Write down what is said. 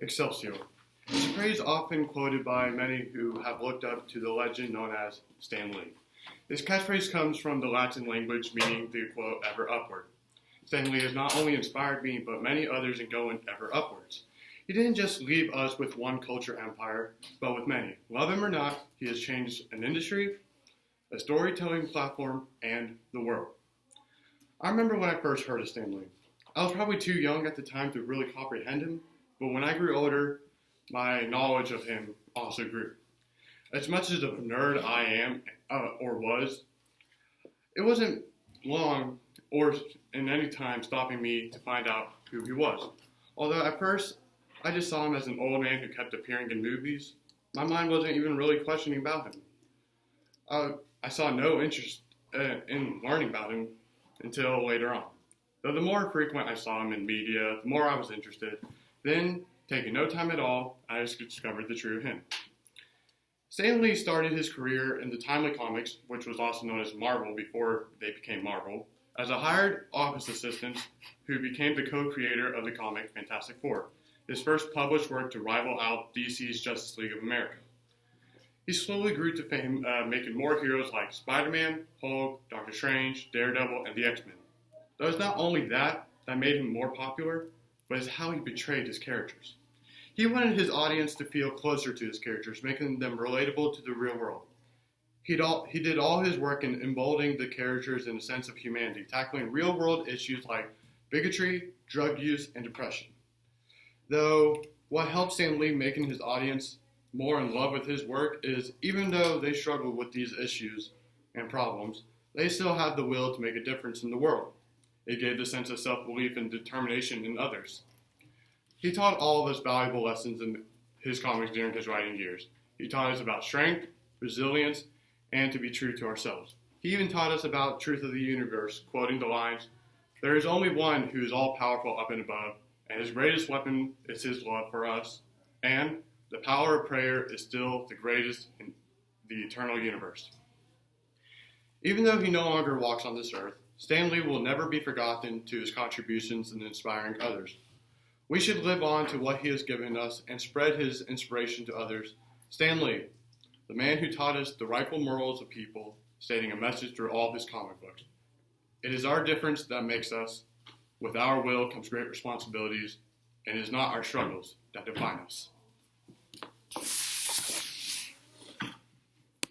Excelsior. It's a phrase often quoted by many who have looked up to the legend known as Stan Lee. This catchphrase comes from the Latin language meaning the quote, ever upward. Stan Lee has not only inspired me, but many others in going ever upwards. He didn't just leave us with one culture empire, but with many. Love him or not, he has changed an industry, a storytelling platform, and the world. I remember when I first heard of Stan Lee. I was probably too young at the time to really comprehend him, but when I grew older, my knowledge of him also grew. As much as a nerd I am, or was, it wasn't long or in any time stopping me to find out who he was. Although at first, I just saw him as an old man who kept appearing in movies, my mind wasn't even really questioning about him. I saw no interest in learning about him until later on. Though the more frequent I saw him in media, the more I was interested. Then, taking no time at all, I discovered the true him. Stan Lee started his career in the Timely Comics, which was also known as Marvel before they became Marvel, as a hired office assistant who became the co-creator of the comic Fantastic Four, his first published work to rival out DC's Justice League of America. He slowly grew to fame, making more heroes like Spider-Man, Hulk, Doctor Strange, Daredevil, and the X-Men. Though it's not only that made him more popular, but it's how he portrayed his characters. He wanted his audience to feel closer to his characters, making them relatable to the real world. He did all his work in emboldening the characters in a sense of humanity, tackling real-world issues like bigotry, drug use, and depression. Though, what helped Stan Lee making his audience more in love with his work is, even though they struggle with these issues and problems, they still have the will to make a difference in the world. It gave the sense of self-belief and determination in others. He taught all of us valuable lessons in his comics during his writing years. He taught us about strength, resilience, and to be true to ourselves. He even taught us about truth of the universe, quoting the lines, "There is only one who is all-powerful up and above, and his greatest weapon is his love for us, and the power of prayer is still the greatest in the eternal universe." Even though he no longer walks on this earth, Stan Lee will never be forgotten to his contributions in inspiring others. We should live on to what he has given us and spread his inspiration to others. Stan Lee, the man who taught us the rightful morals of people, stating a message through all of his comic books. It is our difference that makes us. With our will comes great responsibilities, and it is not our struggles that define us.